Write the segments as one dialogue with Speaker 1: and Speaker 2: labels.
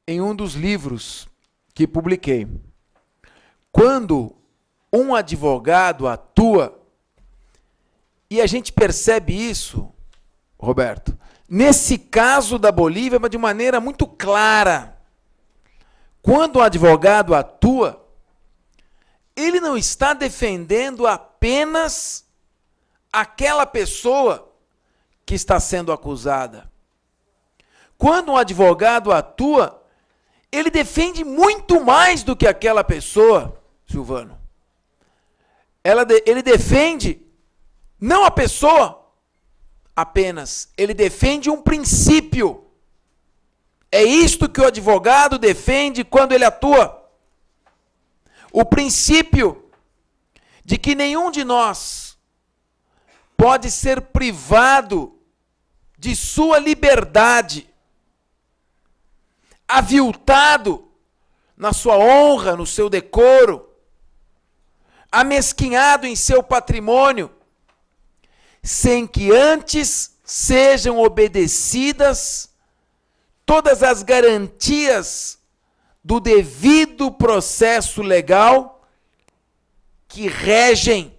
Speaker 1: em um dos livros que publiquei. Quando um advogado atua, e a gente percebe isso, Roberto, nesse caso da Bolívia, mas de maneira muito clara. Quando o advogado atua, ele não está defendendo apenas aquela pessoa que está sendo acusada. Quando um advogado atua, ele defende muito mais do que aquela pessoa, Silvano. Ele defende não a pessoa apenas, ele defende um princípio. É isto que o advogado defende quando ele atua. O princípio de que nenhum de nós pode ser privado de sua liberdade, aviltado na sua honra, no seu decoro, amesquinhado em seu patrimônio, sem que antes sejam obedecidas todas as garantias do devido processo legal que regem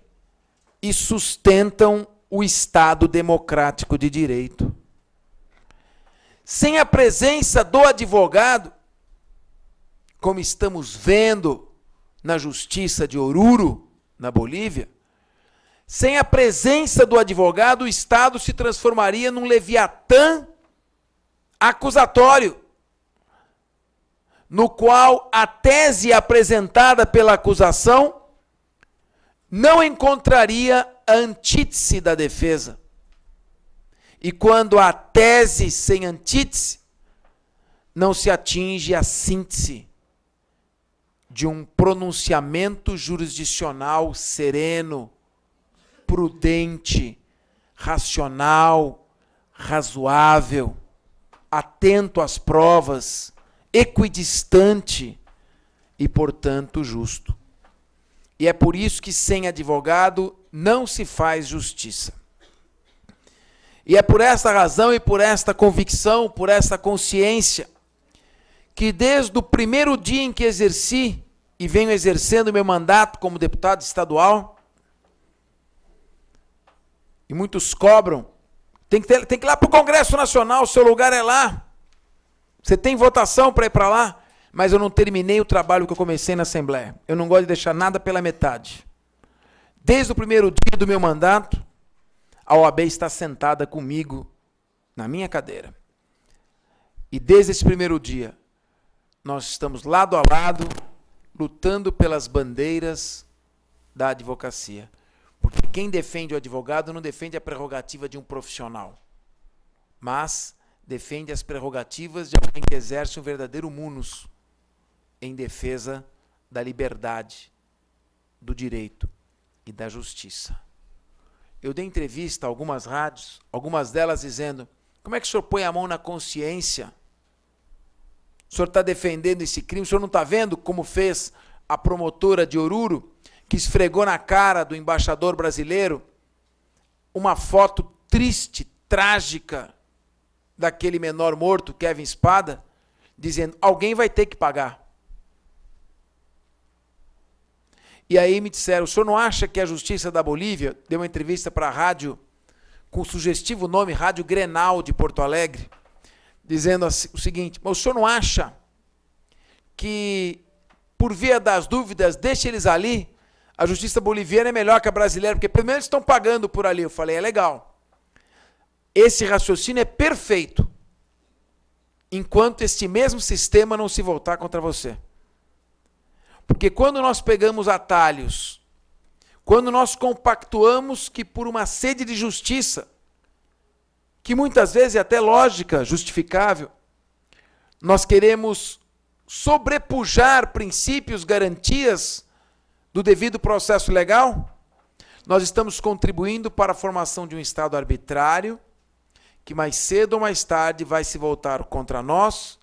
Speaker 1: e sustentam o Estado democrático de direito. Sem a presença do advogado, como estamos vendo na Justiça de Oruro, na Bolívia, sem a presença do advogado, o Estado se transformaria num leviatã acusatório, no qual a tese apresentada pela acusação não encontraria a antítese da defesa. E quando há tese sem antítese, não se atinge a síntese de um pronunciamento jurisdicional sereno, prudente, racional, razoável, atento às provas, equidistante e, portanto, justo. E é por isso que sem advogado não se faz justiça. E é por esta razão e por esta convicção, por esta consciência, que desde o primeiro dia em que exerci e venho exercendo meu mandato como deputado estadual, e muitos cobram, tem que ir lá para o Congresso Nacional, o seu lugar é lá. Você tem votação para ir para lá, mas eu não terminei o trabalho que eu comecei na Assembleia. Eu não gosto de deixar nada pela metade. Desde o primeiro dia do meu mandato, a OAB está sentada comigo na minha cadeira. E desde esse primeiro dia, nós estamos lado a lado, lutando pelas bandeiras da advocacia. Porque quem defende o advogado não defende a prerrogativa de um profissional, mas defende as prerrogativas de alguém que exerce um verdadeiro munus em defesa da liberdade, do direito e da justiça. Eu dei entrevista a algumas rádios, algumas delas dizendo: como é que o senhor põe a mão na consciência? O senhor está defendendo esse crime? O senhor não está vendo como fez a promotora de Oruro, que esfregou na cara do embaixador brasileiro uma foto triste, trágica, daquele menor morto, Kevin Espada, dizendo: alguém vai ter que pagar. E aí me disseram: o senhor não acha que a Justiça da Bolívia, deu uma entrevista para a rádio, com o sugestivo nome Rádio Grenal de Porto Alegre, dizendo assim, o seguinte: mas o senhor não acha que, por via das dúvidas, deixe eles ali, a justiça boliviana é melhor que a brasileira, porque pelo menos eles estão pagando por ali? Eu falei: é legal. Esse raciocínio é perfeito, enquanto este mesmo sistema não se voltar contra você. Porque quando nós pegamos atalhos, quando nós compactuamos que por uma sede de justiça, que muitas vezes é até lógica, justificável, nós queremos sobrepujar princípios, garantias do devido processo legal, nós estamos contribuindo para a formação de um Estado arbitrário, que mais cedo ou mais tarde vai se voltar contra nós,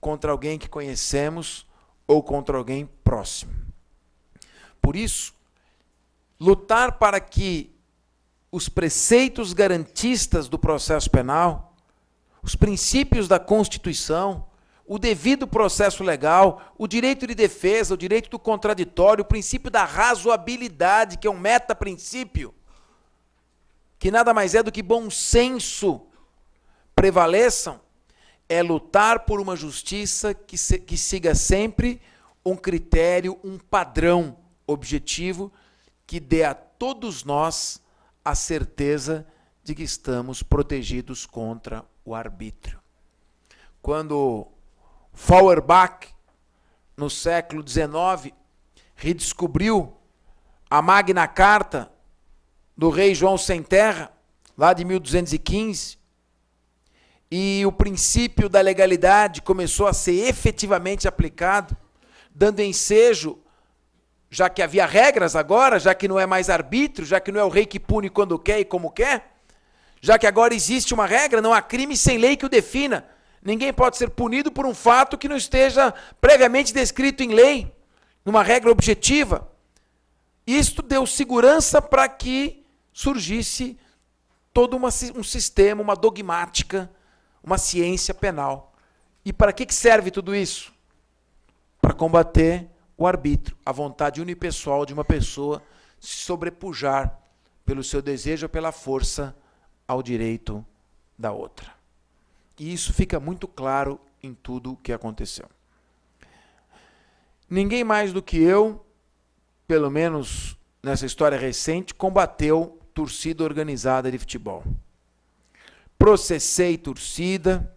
Speaker 1: contra alguém que conhecemos ou contra alguém próximo. Por isso, lutar para que os preceitos garantistas do processo penal, os princípios da Constituição, o devido processo legal, o direito de defesa, o direito do contraditório, o princípio da razoabilidade, que é um meta-princípio, que nada mais é do que bom senso, prevaleçam, é lutar por uma justiça que siga sempre um critério, um padrão objetivo que dê a todos nós a certeza de que estamos protegidos contra o arbítrio. Quando Feuerbach, no século XIX, redescobriu a Magna Carta do rei João Sem Terra, lá de 1215, e o princípio da legalidade começou a ser efetivamente aplicado, dando ensejo, já que havia regras agora, já que não é mais arbítrio, já que não é o rei que pune quando quer e como quer, já que agora existe uma regra, não há crime sem lei que o defina. Ninguém pode ser punido por um fato que não esteja previamente descrito em lei, numa regra objetiva. Isto deu segurança para que surgisse todo um sistema, uma dogmática, uma ciência penal. E para que serve tudo isso? Para combater o arbítrio, a vontade unipessoal de uma pessoa se sobrepujar pelo seu desejo ou pela força ao direito da outra. E isso fica muito claro em tudo o que aconteceu. Ninguém mais do que eu, pelo menos nessa história recente, combateu torcida organizada de futebol. Processei torcida,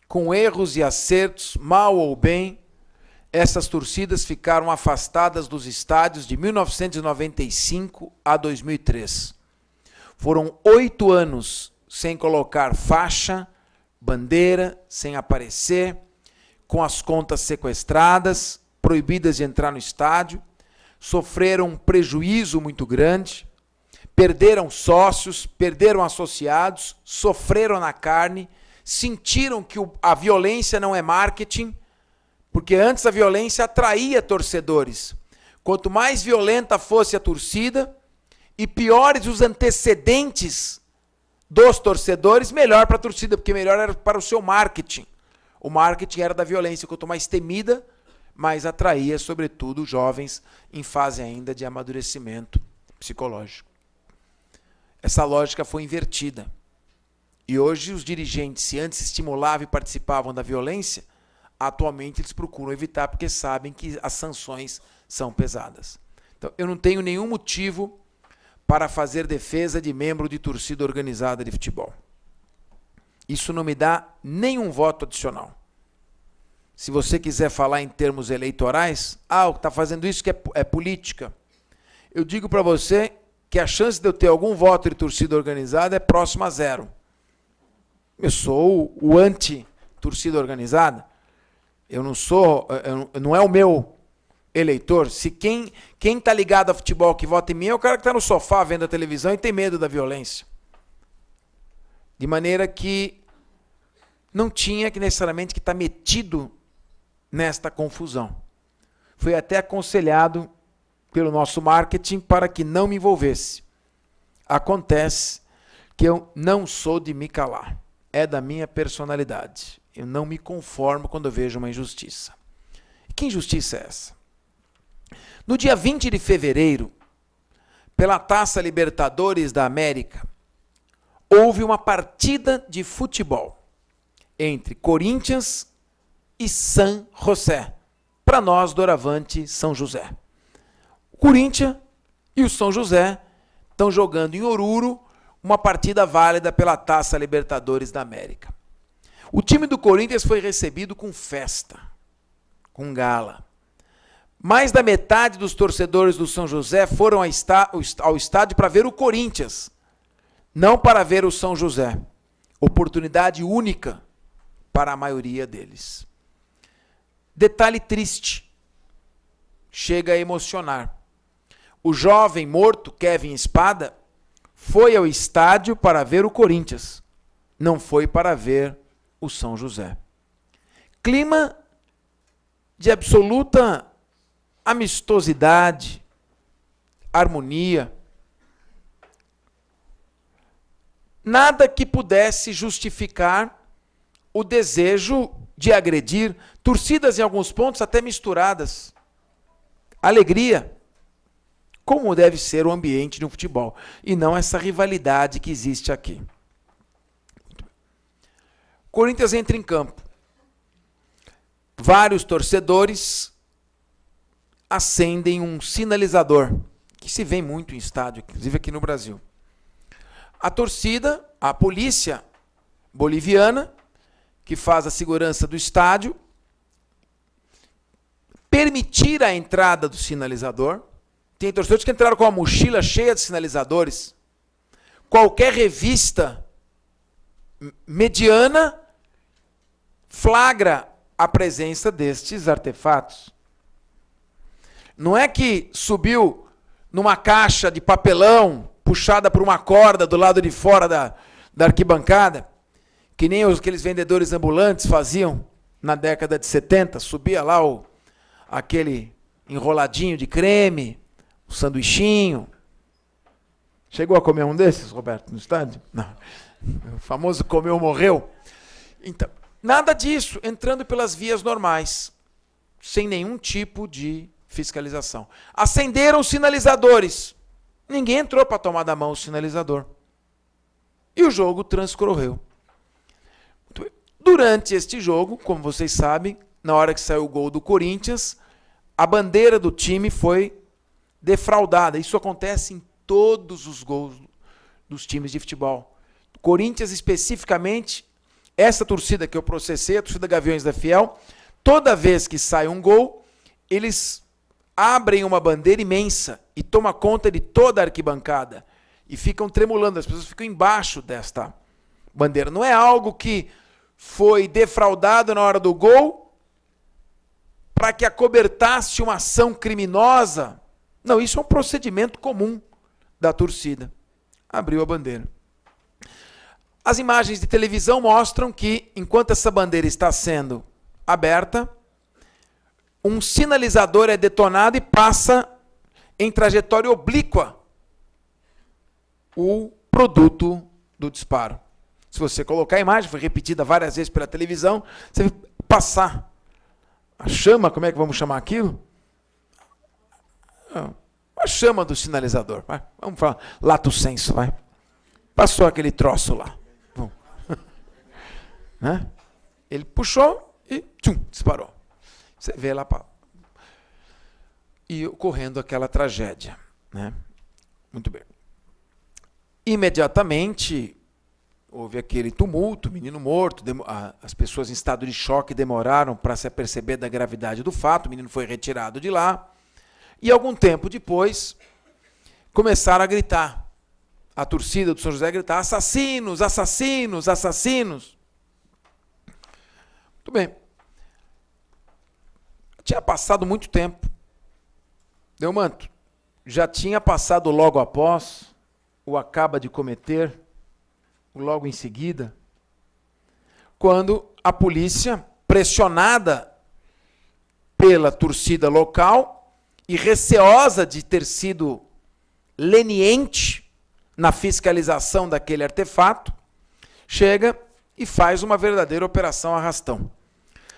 Speaker 1: com erros e acertos, mal ou bem, essas torcidas ficaram afastadas dos estádios de 1995 a 2003. Foram 8 anos sem colocar faixa, bandeira, sem aparecer, com as contas sequestradas, proibidas de entrar no estádio, sofreram um prejuízo muito grande, perderam sócios, perderam associados, sofreram na carne, sentiram que a violência não é marketing, porque antes a violência atraía torcedores. Quanto mais violenta fosse a torcida e piores os antecedentes dos torcedores, melhor para a torcida, porque melhor era para o seu marketing. O marketing era da violência. Quanto mais temida, mais atraía, sobretudo, jovens em fase ainda de amadurecimento psicológico. Essa lógica foi invertida. E hoje os dirigentes, se antes estimulavam e participavam da violência, atualmente eles procuram evitar porque sabem que as sanções são pesadas. Então, eu não tenho nenhum motivo para fazer defesa de membro de torcida organizada de futebol. Isso não me dá nenhum voto adicional. Se você quiser falar em termos eleitorais, está fazendo isso que é política. Eu digo para você que a chance de eu ter algum voto de torcida organizada é próxima a 0. Eu sou o anti-torcida organizada. Eu não sou, não é o meu eleitor. Se quem está ligado a futebol que vota em mim é o cara que está no sofá vendo a televisão e tem medo da violência. De maneira que não tinha que necessariamente que estar metido nesta confusão. Fui até aconselhado pelo nosso marketing para que não me envolvesse. Acontece que eu não sou de me calar. É da minha personalidade. Eu não me conformo quando eu vejo uma injustiça. E que injustiça é essa? No dia 20 de fevereiro, pela Taça Libertadores da América, houve uma partida de futebol entre Corinthians e San José. Para nós, doravante, São José. O Corinthians e o São José estão jogando em Oruro uma partida válida pela Taça Libertadores da América. O time do Corinthians foi recebido com festa, com gala. Mais da metade dos torcedores do São José foram ao estádio para ver o Corinthians, não para ver o São José. Oportunidade única para a maioria deles. Detalhe triste, chega a emocionar. O jovem morto, Kevin Espada, foi ao estádio para ver o Corinthians, não foi para ver o São José. Clima de absoluta amistosidade, harmonia. Nada que pudesse justificar o desejo de agredir, torcidas em alguns pontos até misturadas. Alegria, como deve ser o ambiente de um futebol, e não essa rivalidade que existe aqui. Corinthians entra em campo. Vários torcedores acendem um sinalizador, que se vê muito em estádio, inclusive aqui no Brasil. A torcida, a polícia boliviana, que faz a segurança do estádio, permitir a entrada do sinalizador. Tem torcedores que entraram com a mochila cheia de sinalizadores. Qualquer revista mediana flagra a presença destes artefatos. Não é que subiu numa caixa de papelão puxada por uma corda do lado de fora da arquibancada, que nem aqueles vendedores ambulantes faziam na década de 70, subia lá aquele enroladinho de creme, o sanduichinho. Chegou a comer um desses, Roberto, no estádio? Não. O famoso comeu, morreu. Então, nada disso, entrando pelas vias normais, sem nenhum tipo de fiscalização. Acenderam os sinalizadores. Ninguém entrou para tomar da mão o sinalizador. E o jogo transcorreu. Durante este jogo, como vocês sabem, na hora que saiu o gol do Corinthians, a bandeira do time foi defraudada. Isso acontece em todos os gols dos times de futebol. Corinthians especificamente, essa torcida que eu processei, a torcida Gaviões da Fiel, toda vez que sai um gol, eles abrem uma bandeira imensa e toma conta de toda a arquibancada e ficam tremulando, as pessoas ficam embaixo desta bandeira. Não é algo que foi defraudado na hora do gol para que acobertasse uma ação criminosa. Não, isso é um procedimento comum da torcida. Abriu a bandeira. As imagens de televisão mostram que, enquanto essa bandeira está sendo aberta, um sinalizador é detonado e passa em trajetória oblíqua o produto do disparo. Se você colocar a imagem, foi repetida várias vezes pela televisão, você vai passar a chama, como é que vamos chamar aquilo? A chama do sinalizador. Vai. Vamos falar lato sensu, vai. Passou aquele troço lá. Né? Ele puxou e tchum, disparou. Você vê lá e ocorrendo aquela tragédia. Né? Muito bem. Imediatamente houve aquele tumulto, menino morto, as pessoas em estado de choque demoraram para se aperceber da gravidade do fato, o menino foi retirado de lá, e algum tempo depois começaram a gritar, a torcida do São José gritar, assassinos, assassinos, assassinos. Muito bem. Tinha passado muito tempo. Delmanto, já tinha passado logo após, o acaba de cometer, logo em seguida, quando a polícia, pressionada pela torcida local e receosa de ter sido leniente na fiscalização daquele artefato, chega e faz uma verdadeira operação arrastão.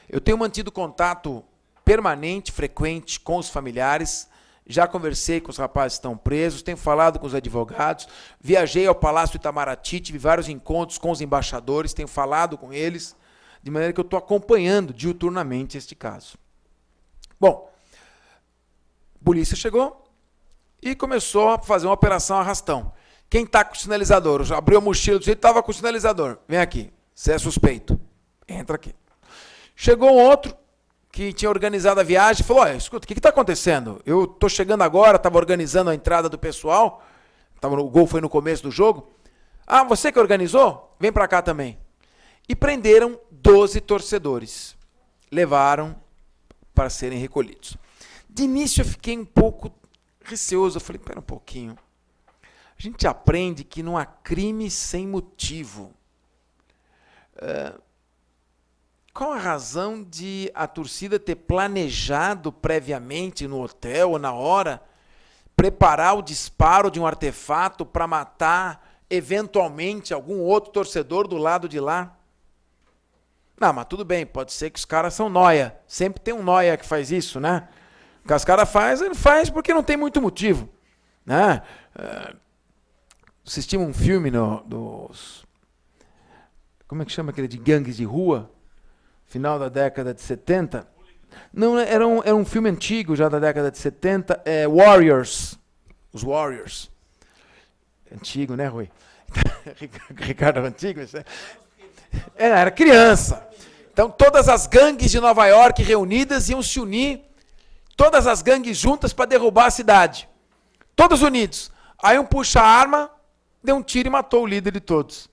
Speaker 1: Eu tenho mantido contato permanente, frequente com os familiares, já conversei com os rapazes que estão presos, tenho falado com os advogados, viajei ao Palácio Itamaraty, tive vários encontros com os embaixadores, tenho falado com eles, de maneira que eu estou acompanhando diuturnamente este caso. Bom, a polícia chegou e começou a fazer uma operação arrastão. Quem está com o sinalizador? Abriu a mochila do jeito estava com o sinalizador. Vem aqui, você é suspeito. Entra aqui. Chegou um outro que tinha organizado a viagem, falou, olha, escuta, o que está acontecendo? Eu estou chegando agora, estava organizando a entrada do pessoal, o gol foi no começo do jogo. Ah, você que organizou? Vem para cá também. E prenderam 12 torcedores. Levaram para serem recolhidos. De início eu fiquei um pouco receoso, eu falei, espera um pouquinho. A gente aprende que não há crime sem motivo. Qual a razão de a torcida ter planejado previamente no hotel ou na hora preparar o disparo de um artefato para matar eventualmente algum outro torcedor do lado de lá? Não, mas tudo bem, pode ser que os caras são nóia. Sempre tem um nóia que faz isso, né? O que os caras fazem, ele faz porque não tem muito motivo. Né? Assistimos um filme dos... Como é que chama aquele de gangues de rua? Final da década de 70. Não, era um filme antigo já da década de 70. Warriors. Os Warriors. Antigo, né, Rui? Ricardo antigo? Era criança. Então todas as gangues de Nova York reunidas iam se unir, todas as gangues juntas para derrubar a cidade. Todos unidos. Aí um puxa a arma, deu um tiro e matou o líder de todos.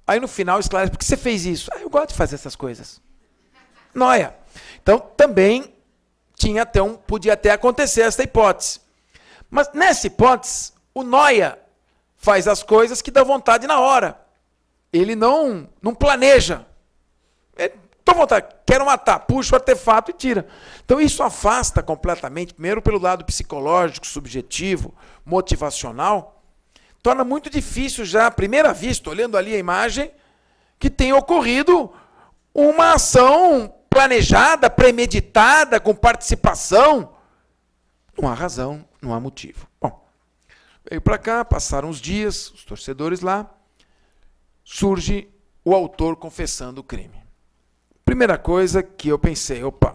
Speaker 1: Aí no final esclarece, por que você fez isso? Eu gosto de fazer essas coisas. Nóia. Então também podia até acontecer essa hipótese. Mas nessa hipótese, o nóia faz as coisas que dá vontade na hora. Ele não planeja. Estou à vontade, quero matar, puxa o artefato e tira. Então isso afasta completamente, primeiro pelo lado psicológico, subjetivo, motivacional, torna muito difícil já, à primeira vista, olhando ali a imagem, que tenha ocorrido uma ação planejada, premeditada, com participação. Não há razão, não há motivo. Bom, veio para cá, passaram os dias, os torcedores lá, surge o autor confessando o crime. Primeira coisa que eu pensei, opa,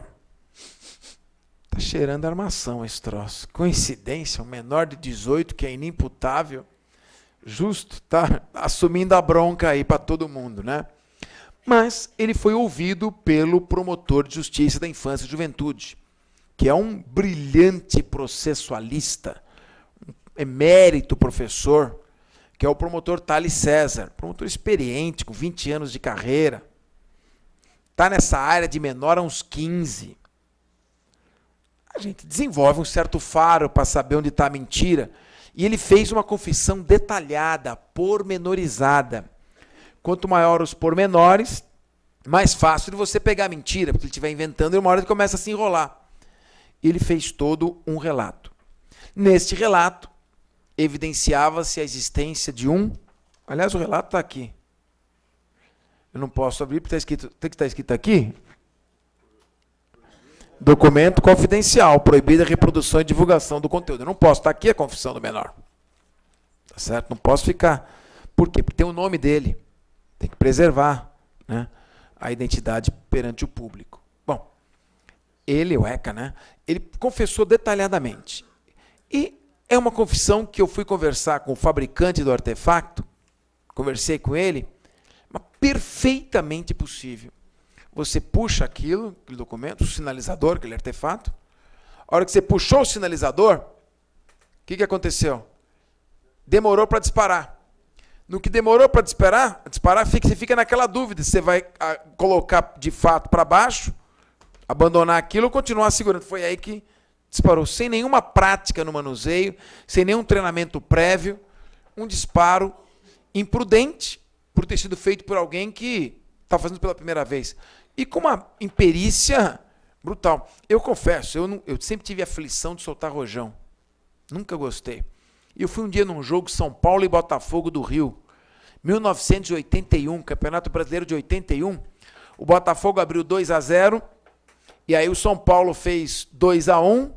Speaker 1: tá cheirando armação esse troço. Coincidência, um menor de 18 que é inimputável, justo, tá assumindo a bronca aí para todo mundo, né? Mas ele foi ouvido pelo promotor de justiça da infância e juventude, que é um brilhante processualista, um emérito professor, que é o promotor Thales César, promotor experiente, com 20 anos de carreira. Está nessa área de menor a uns 15. A gente desenvolve um certo faro para saber onde está a mentira. E ele fez uma confissão detalhada, pormenorizada. Quanto maior os pormenores, mais fácil de você pegar a mentira, porque ele estiver inventando, e uma hora ele começa a se enrolar. Ele fez todo um relato. Neste relato, evidenciava-se a existência de aliás, o relato está aqui. Eu não posso abrir, porque tem que estar escrito aqui. Documento confidencial, proibida a reprodução e divulgação do conteúdo. Eu não posso, está aqui a confissão do menor. Tá certo? Não posso ficar. Por quê? Porque tem o nome dele. Tem que preservar, né, a identidade perante o público. Bom, o ECA, né, ele confessou detalhadamente. E é uma confissão que eu fui conversar com o fabricante do artefato, conversei com ele, mas perfeitamente possível. Você puxa aquele documento, o sinalizador, aquele artefato. A hora que você puxou o sinalizador, o que aconteceu? Demorou para disparar. No que demorou para disparar, você fica naquela dúvida, se você vai colocar de fato para baixo, abandonar aquilo ou continuar segurando. Foi aí que disparou, sem nenhuma prática no manuseio, sem nenhum treinamento prévio, um disparo imprudente, por ter sido feito por alguém que está fazendo pela primeira vez. E com uma imperícia brutal. Eu confesso, eu sempre tive aflição de soltar rojão. Nunca gostei. E eu fui um dia num jogo São Paulo e Botafogo do Rio. 1981, Campeonato Brasileiro de 81. O Botafogo abriu 2-0. E aí o São Paulo fez 2-1.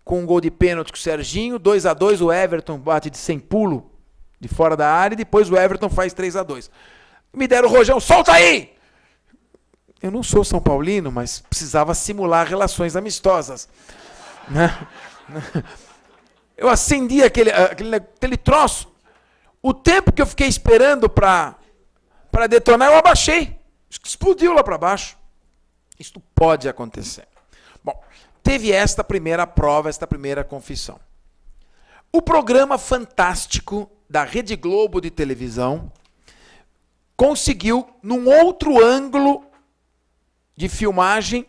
Speaker 1: Com um gol de pênalti com o Serginho. 2-2, o Everton bate de sem pulo de fora da área. E depois o Everton faz 3-2. Me deram o rojão, solta aí! Eu não sou São Paulino, mas precisava simular relações amistosas. Né? Eu acendi aquele troço. O tempo que eu fiquei esperando para detonar, eu abaixei. Explodiu lá para baixo. Isso pode acontecer. Bom, teve esta primeira prova, esta primeira confissão. O programa fantástico da Rede Globo de televisão conseguiu, num outro ângulo de filmagem,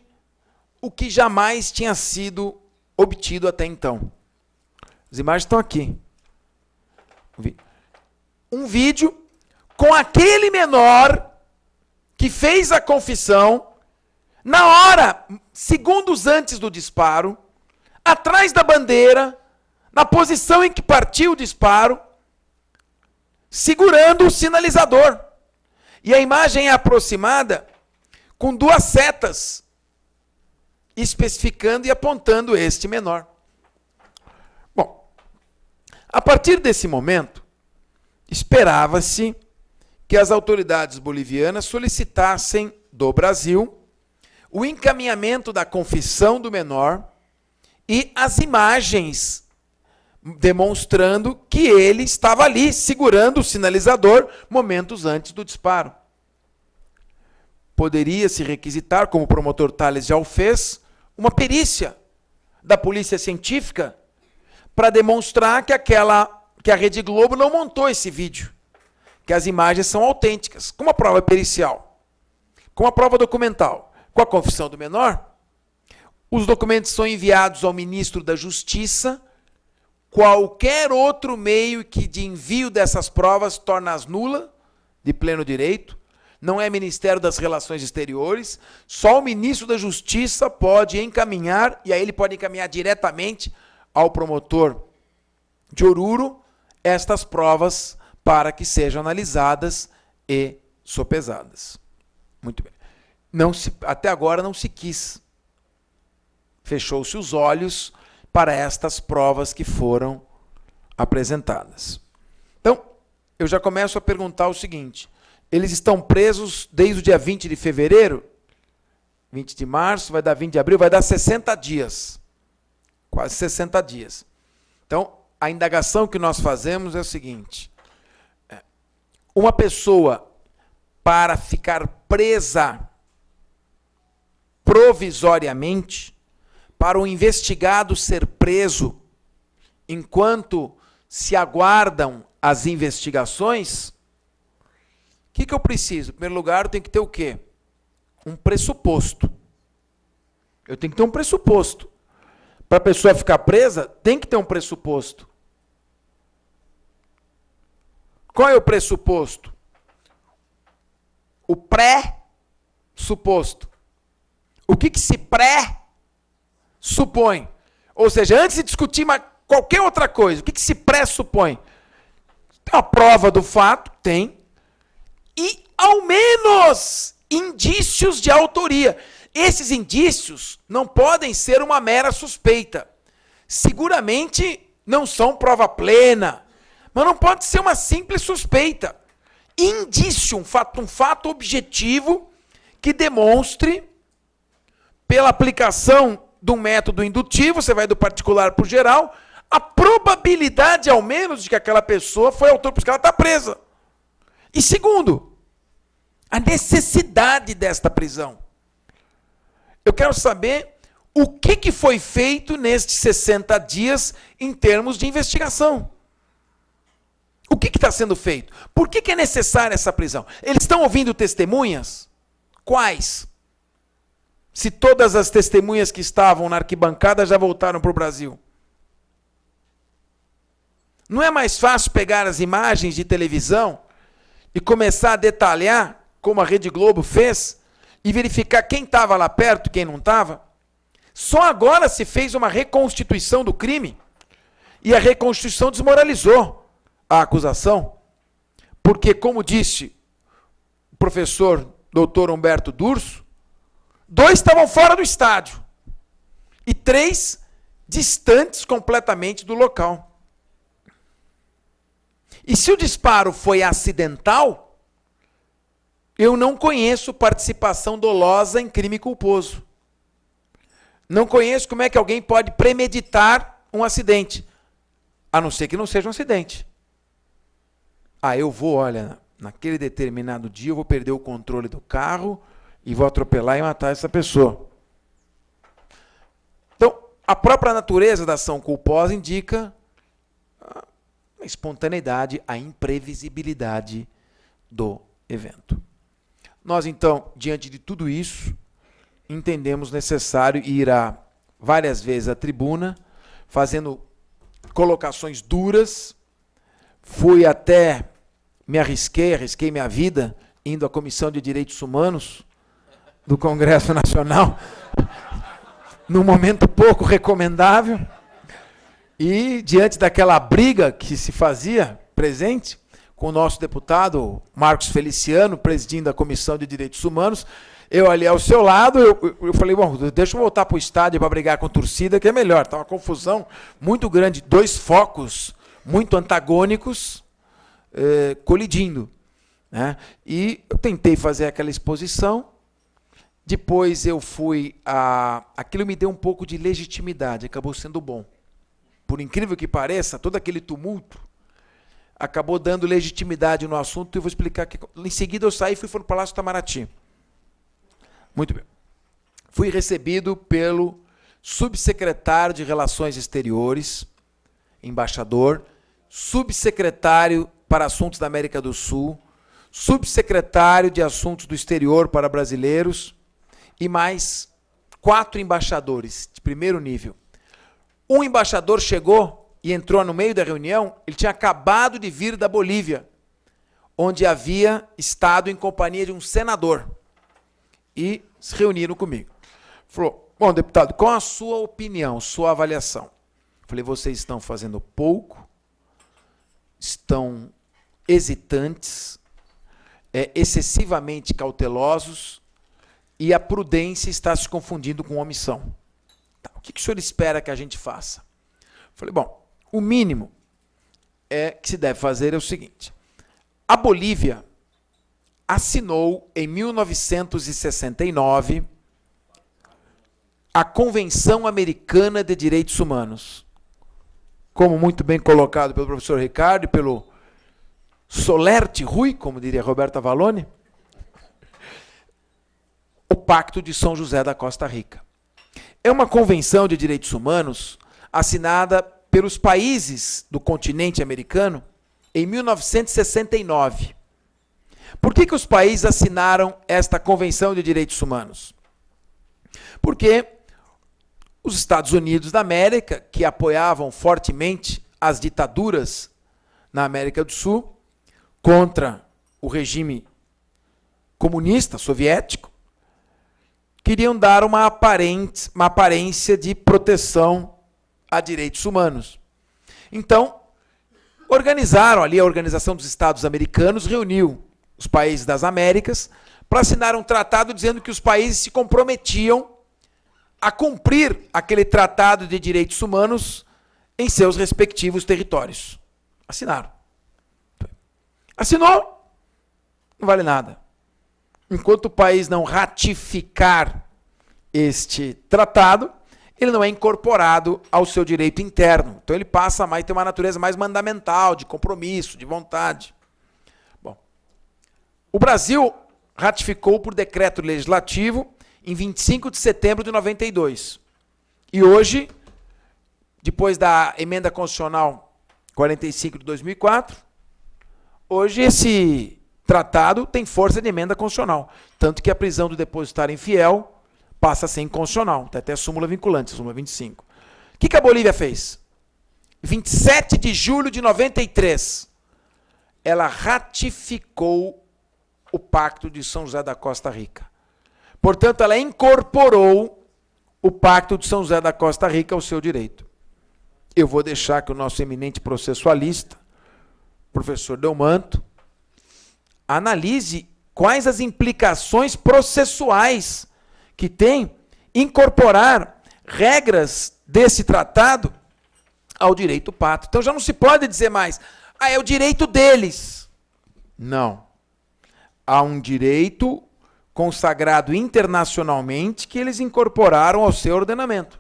Speaker 1: o que jamais tinha sido obtido até então. As imagens estão aqui. Um vídeo com aquele menor que fez a confissão, na hora, segundos antes do disparo, atrás da bandeira, na posição em que partiu o disparo, segurando o sinalizador. E a imagem é aproximada com duas setas, especificando e apontando este menor. Bom, a partir desse momento, esperava-se que as autoridades bolivianas solicitassem do Brasil o encaminhamento da confissão do menor e as imagens demonstrando que ele estava ali, segurando o sinalizador momentos antes do disparo. Poderia-se requisitar, como o promotor Tales já o fez, uma perícia da polícia científica para demonstrar que a Rede Globo não montou esse vídeo, que as imagens são autênticas, com uma prova pericial, com uma prova documental, com a confissão do menor. Os documentos são enviados ao ministro da Justiça. Qualquer outro meio de envio dessas provas torna-as nulas, de pleno direito. Não é Ministério das Relações Exteriores. Só o ministro da Justiça pode encaminhar, e aí ele pode encaminhar diretamente ao promotor de Oruro estas provas para que sejam analisadas e sopesadas. Muito bem. Até agora não se quis. Fechou-se os olhos para estas provas que foram apresentadas. Então, eu já começo a perguntar o seguinte: eles estão presos desde o dia 20 de fevereiro, 20 de março, vai dar 20 de abril, vai dar 60 dias. Quase 60 dias. Então, a indagação que nós fazemos é o seguinte: uma pessoa, para ficar presa provisoriamente, para o investigado ser preso enquanto se aguardam as investigações, o que eu preciso? Em primeiro lugar, eu tenho que ter o quê? Um pressuposto. Eu tenho que ter um pressuposto. Para a pessoa ficar presa, tem que ter um pressuposto. Qual é o pressuposto? O pré-suposto. O que se pré-supõe? Ou seja, antes de discutir qualquer outra coisa, o que se pressupõe? Tem uma prova do fato? Tem. E, ao menos, indícios de autoria. Esses indícios não podem ser uma mera suspeita. Seguramente não são prova plena, mas não pode ser uma simples suspeita. Indício, um fato objetivo que demonstre, pela aplicação de um método indutivo, você vai do particular para o geral, a probabilidade, ao menos, de que aquela pessoa foi autor, porque ela está presa. E segundo, a necessidade desta prisão. Eu quero saber o que foi feito nestes 60 dias em termos de investigação. O que está sendo feito? Por que é necessária essa prisão? Eles estão ouvindo testemunhas? Quais? Se todas as testemunhas que estavam na arquibancada já voltaram para o Brasil. Não é mais fácil pegar as imagens de televisão e começar a detalhar, como a Rede Globo fez, e verificar quem estava lá perto e quem não estava? Só agora se fez uma reconstituição do crime. E a reconstituição desmoralizou a acusação. Porque, como disse o professor Dr. Humberto Durso, 2 estavam fora do estádio e 3 distantes completamente do local. E se o disparo foi acidental, eu não conheço participação dolosa em crime culposo. Não conheço como é que alguém pode premeditar um acidente, a não ser que não seja um acidente. Eu vou, olha, naquele determinado dia eu vou perder o controle do carro e vou atropelar e matar essa pessoa. Então, a própria natureza da ação culposa indica a espontaneidade, a imprevisibilidade do evento. Nós, então, diante de tudo isso, entendemos necessário ir várias vezes à tribuna, fazendo colocações duras. Fui até, arrisquei minha vida, indo à Comissão de Direitos Humanos do Congresso Nacional, num momento pouco recomendável, e diante daquela briga que se fazia presente, com o nosso deputado Marcos Feliciano, presidindo a Comissão de Direitos Humanos, eu ali ao seu lado, eu falei, bom, deixa eu voltar para o estádio para brigar com a torcida, que é melhor. Está uma confusão muito grande, dois focos muito antagônicos colidindo. Né? E eu tentei fazer aquela exposição, depois eu fui aquilo me deu um pouco de legitimidade, acabou sendo bom. Por incrível que pareça, todo aquele tumulto acabou dando legitimidade no assunto, e eu vou explicar que em seguida eu saí e fui para o Palácio Itamaraty. Muito bem. Fui recebido pelo subsecretário de Relações Exteriores, embaixador, subsecretário para Assuntos da América do Sul, subsecretário de Assuntos do Exterior para brasileiros e mais 4 embaixadores de primeiro nível. Um embaixador chegou e entrou no meio da reunião, ele tinha acabado de vir da Bolívia, onde havia estado em companhia de um senador. E se reuniram comigo. Falou, bom, deputado, qual a sua opinião, sua avaliação? Falei, vocês estão fazendo pouco, estão hesitantes, excessivamente cautelosos, e a prudência está se confundindo com omissão. Tá, o que o senhor espera que a gente faça? Falei, bom, o mínimo que se deve fazer é o seguinte. A Bolívia assinou em 1969 a Convenção Americana de Direitos Humanos. Como muito bem colocado pelo professor Ricardo e pelo Solerte Rui, como diria Roberta Vallone, o Pacto de São José da Costa Rica. É uma convenção de direitos humanos assinada pelos países do continente americano em 1969. Por que os países assinaram esta Convenção de Direitos Humanos? Porque os Estados Unidos da América, que apoiavam fortemente as ditaduras na América do Sul, contra o regime comunista soviético, queriam dar uma aparência de proteção a direitos humanos. Então, organizaram ali, a Organização dos Estados Americanos reuniu os países das Américas para assinar um tratado dizendo que os países se comprometiam a cumprir aquele tratado de direitos humanos em seus respectivos territórios. Assinaram. Assinou, não vale nada. Enquanto o país não ratificar este tratado, ele não é incorporado ao seu direito interno. Então ele passa a ter uma natureza mais mandamental, de compromisso, de vontade. Bom, o Brasil ratificou por decreto legislativo em 25 de setembro de 92. E hoje, depois da emenda constitucional 45 de 2004, hoje esse tratado tem força de emenda constitucional. Tanto que a prisão do depositário infiel passa a ser inconstitucional. Tem até súmula vinculante, súmula 25. O que a Bolívia fez? 27 de julho de 93, ela ratificou o Pacto de São José da Costa Rica. Portanto, ela incorporou o Pacto de São José da Costa Rica ao seu direito. Eu vou deixar que o nosso eminente processualista, professor Delmanto, analise quais as implicações processuais que tem incorporar regras desse tratado ao direito pátrio. Então já não se pode dizer mais, é o direito deles. Não. Há um direito consagrado internacionalmente que eles incorporaram ao seu ordenamento.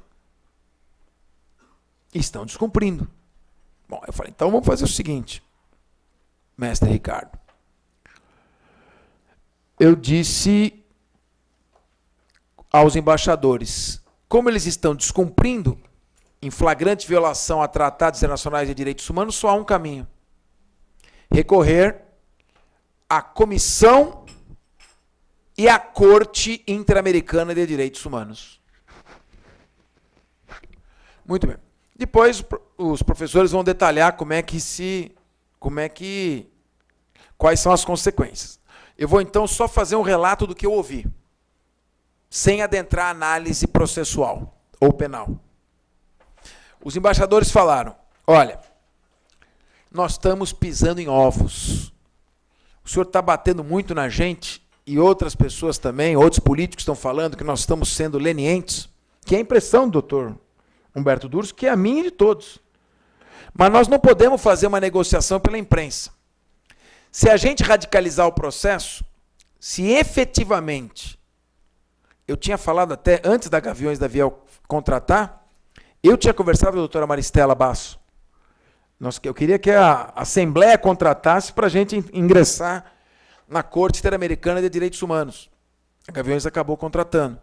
Speaker 1: E estão descumprindo. Bom, eu falei, então vamos fazer o seguinte, mestre Ricardo. Eu disse aos embaixadores, como eles estão descumprindo, em flagrante violação a tratados internacionais de direitos humanos, só há um caminho. Recorrer à Comissão e à Corte Interamericana de Direitos Humanos. Muito bem. Depois os professores vão detalhar quais são as consequências. Eu vou então só fazer um relato do que eu ouvi, sem adentrar a análise processual ou penal. Os embaixadores falaram, olha, nós estamos pisando em ovos. O senhor está batendo muito na gente, e outras pessoas também, outros políticos estão falando que nós estamos sendo lenientes, que é a impressão do doutor Humberto Durso, que é a minha e de todos. Mas nós não podemos fazer uma negociação pela imprensa. Se a gente radicalizar o processo, se efetivamente, eu tinha falado até antes da Gaviões da Viel contratar, eu tinha conversado com a doutora Maristela Basso. Eu queria que a Assembleia contratasse para a gente ingressar na Corte Interamericana de Direitos Humanos. A Gaviões acabou contratando.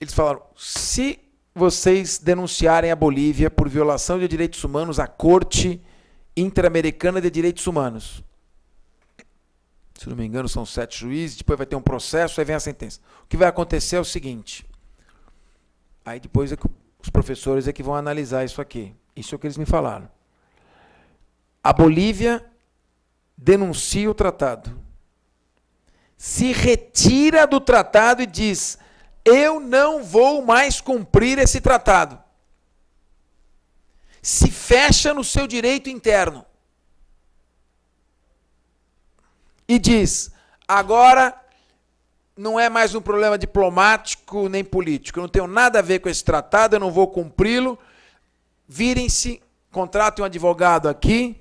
Speaker 1: Eles falaram, se vocês denunciarem a Bolívia por violação de direitos humanos à Corte Interamericana de Direitos Humanos, se não me engano são 7 juízes, depois vai ter um processo, aí vem a sentença. O que vai acontecer é o seguinte, aí depois os professores é que vão analisar isso aqui. Isso é o que eles me falaram. A Bolívia denuncia o tratado, se retira do tratado e diz, eu não vou mais cumprir esse tratado. Se fecha no seu direito interno. E diz, agora não é mais um problema diplomático nem político, eu não tenho nada a ver com esse tratado, eu não vou cumpri-lo, virem-se, contratem um advogado aqui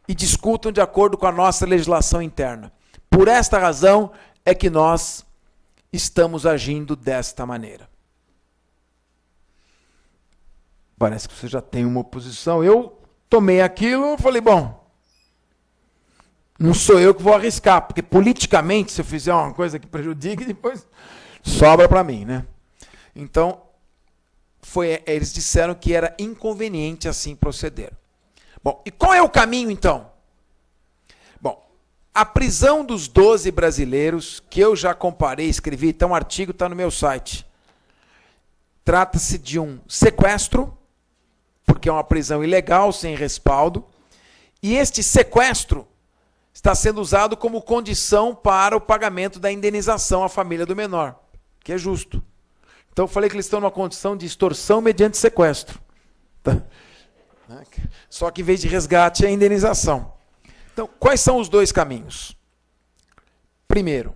Speaker 1: e discutam de acordo com a nossa legislação interna. Por esta razão é que nós estamos agindo desta maneira. Parece que você já tem uma oposição. Eu tomei aquilo e falei, bom, não sou eu que vou arriscar, porque politicamente, se eu fizer uma coisa que prejudique, depois sobra para mim, né? Então, eles disseram que era inconveniente assim proceder. Bom, e qual é o caminho, então? Bom, a prisão dos 12 brasileiros, que eu já comparei, escrevi, então o artigo está no meu site. Trata-se de um sequestro, porque é uma prisão ilegal, sem respaldo, e este sequestro está sendo usado como condição para o pagamento da indenização à família do menor, que é justo. Então eu falei que eles estão numa condição de extorsão mediante sequestro. Tá? Só que em vez de resgate é indenização. Então, quais são os dois caminhos? Primeiro,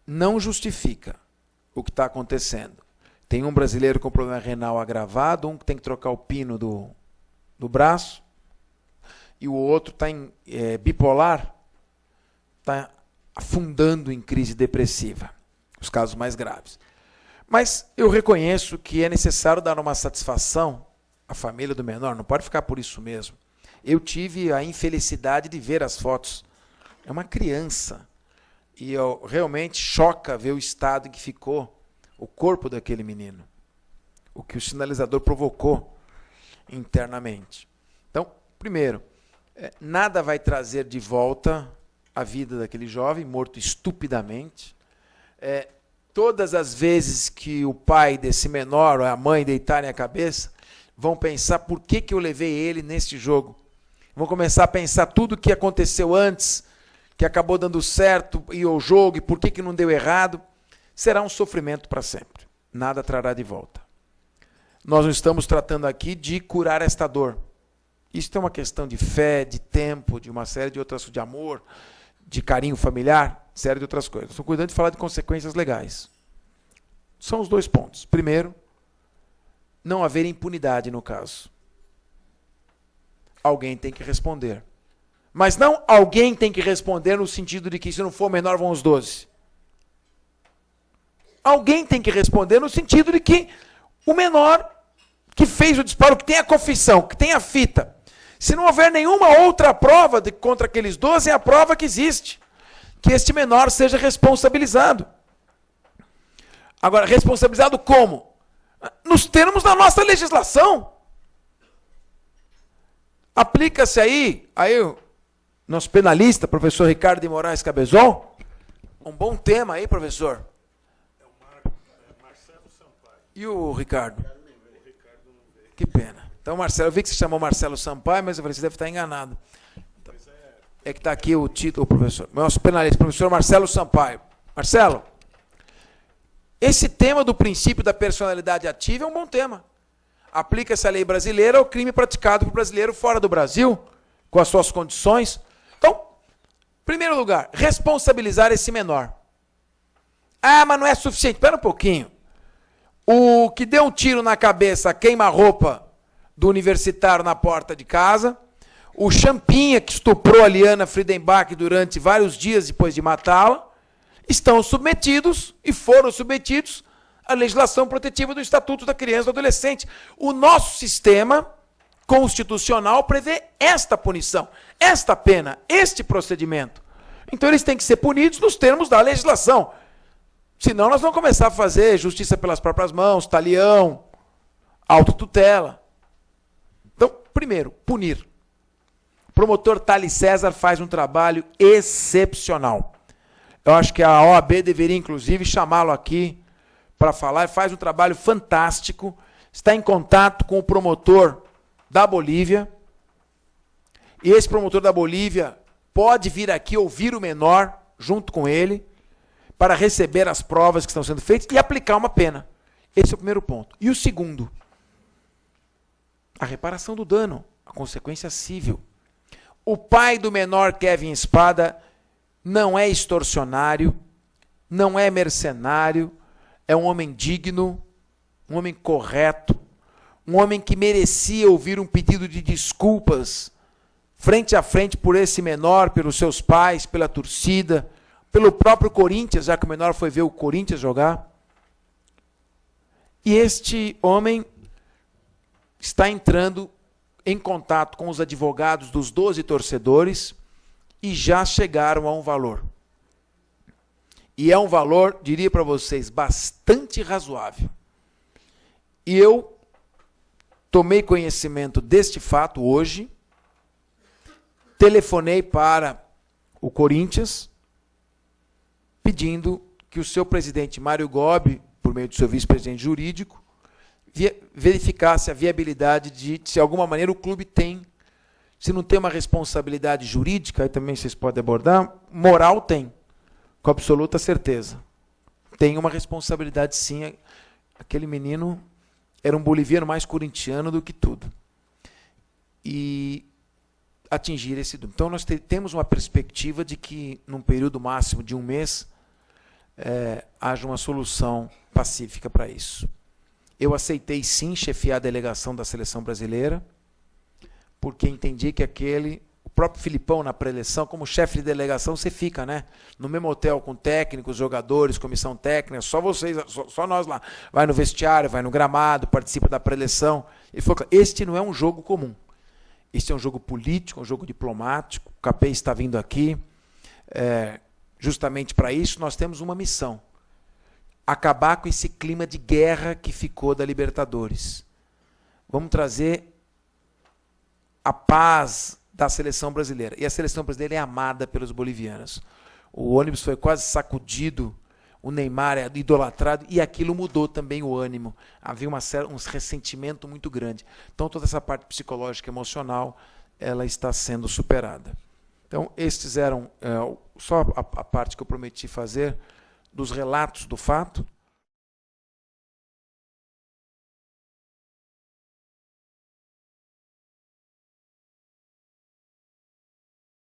Speaker 1: não justifica o que está acontecendo. Tem um brasileiro com problema renal agravado, um que tem que trocar o pino do braço, e o outro está bipolar, está afundando em crise depressiva, os casos mais graves. Mas eu reconheço que é necessário dar uma satisfação à família do menor, não pode ficar por isso mesmo. Eu tive a infelicidade de ver as fotos. É uma criança, e realmente choca ver o estado em que ficou o corpo daquele menino, o que o sinalizador provocou internamente. Então, primeiro, nada vai trazer de volta a vida daquele jovem, morto estupidamente. Todas as vezes que o pai desse menor ou a mãe deitarem a cabeça, vão pensar por que eu levei ele neste jogo. Vão começar a pensar tudo o que aconteceu antes, que acabou dando certo, e o jogo, e por que não deu errado. Será um sofrimento para sempre. Nada trará de volta. Nós não estamos tratando aqui de curar esta dor. Isso é uma questão de fé, de tempo, de uma série de outras, de amor, de carinho familiar, série de outras coisas. Estou cuidando de falar de consequências legais. São os dois pontos. Primeiro, não haver impunidade no caso. Alguém tem que responder. Mas não alguém tem que responder no sentido de que se não for menor vão os 12. Alguém tem que responder no sentido de que o menor que fez o disparo, que tem a confissão, que tem a fita, se não houver nenhuma outra prova contra aqueles 12, é a prova que existe. Que este menor seja responsabilizado. Agora, responsabilizado como? Nos termos da nossa legislação. Aplica-se aí o nosso penalista, professor Ricardo de Moraes Cabezol, um bom tema aí, professor.
Speaker 2: Marcelo Sampaio.
Speaker 1: E o Ricardo? Que pena. Então, Marcelo, eu vi que você chamou Marcelo Sampaio, mas eu falei, você deve estar enganado. É que está aqui o título, professor. Nosso penalista, professor Marcelo Sampaio. Marcelo, esse tema do princípio da personalidade ativa é um bom tema. Aplica-se a lei brasileira ao crime praticado por brasileiro fora do Brasil, com as suas condições. Então, em primeiro lugar, responsabilizar esse menor. Ah, mas não é suficiente. Espera um pouquinho. O que deu um tiro na cabeça, queima-roupa do universitário na porta de casa, o Champinha, que estuprou a Liana Friedenbach durante vários dias depois de matá-la, estão submetidos e foram submetidos à legislação protetiva do Estatuto da Criança e do Adolescente. O nosso sistema constitucional prevê esta punição, esta pena, este procedimento. Então eles têm que ser punidos nos termos da legislação. Senão nós vamos começar a fazer justiça pelas próprias mãos, talião, autotutela. Então, primeiro, punir. O promotor Thales César faz um trabalho excepcional. Eu acho que a OAB deveria, inclusive, chamá-lo aqui para falar. Faz um trabalho fantástico. Está em contato com o promotor da Bolívia. E esse promotor da Bolívia pode vir aqui ouvir o menor junto com ele para receber as provas que estão sendo feitas e aplicar uma pena. Esse é o primeiro ponto. E o segundo, a reparação do dano, a consequência civil. O pai do menor Kevin Espada não é extorsionário, não é mercenário, é um homem digno, um homem correto, um homem que merecia ouvir um pedido de desculpas frente a frente por esse menor, pelos seus pais, pela torcida, pelo próprio Corinthians, já que o menor foi ver o Corinthians jogar. E este homem está entrando em contato com os advogados dos 12 torcedores e já chegaram a um valor. E é um valor, diria para vocês, bastante razoável. E eu tomei conhecimento deste fato hoje, telefonei para o Corinthians, pedindo que o seu presidente Mário Gobi, por meio do seu vice-presidente jurídico, verificasse a viabilidade de, se de alguma maneira o clube tem, se não tem uma responsabilidade jurídica, aí também vocês podem abordar, moral tem, com absoluta certeza. Tem uma responsabilidade sim, aquele menino era um boliviano mais corintiano do que tudo. E atingir esse... Então nós temos uma perspectiva de que, num período máximo de um mês, haja uma solução pacífica para isso. Eu aceitei sim chefiar a delegação da seleção brasileira, porque entendi que o próprio Filipão na pré-eleição, como chefe de delegação, você fica, né? No mesmo hotel com técnicos, jogadores, comissão técnica, só vocês, só nós lá. Vai no vestiário, vai no gramado, participa da pré-eleição. Ele falou, este não é um jogo comum. Este é um jogo político, um jogo diplomático. O Capê está vindo aqui. Justamente para isso, nós temos uma missão. Acabar com esse clima de guerra que ficou da Libertadores. Vamos trazer a paz da seleção brasileira. E a seleção brasileira é amada pelos bolivianos. O ônibus foi quase sacudido, o Neymar é idolatrado, e aquilo mudou também o ânimo. Havia um ressentimento muito grande. Então, toda essa parte psicológica e emocional, ela está sendo superada. Então, estes eram só a parte que eu prometi fazer dos relatos do fato.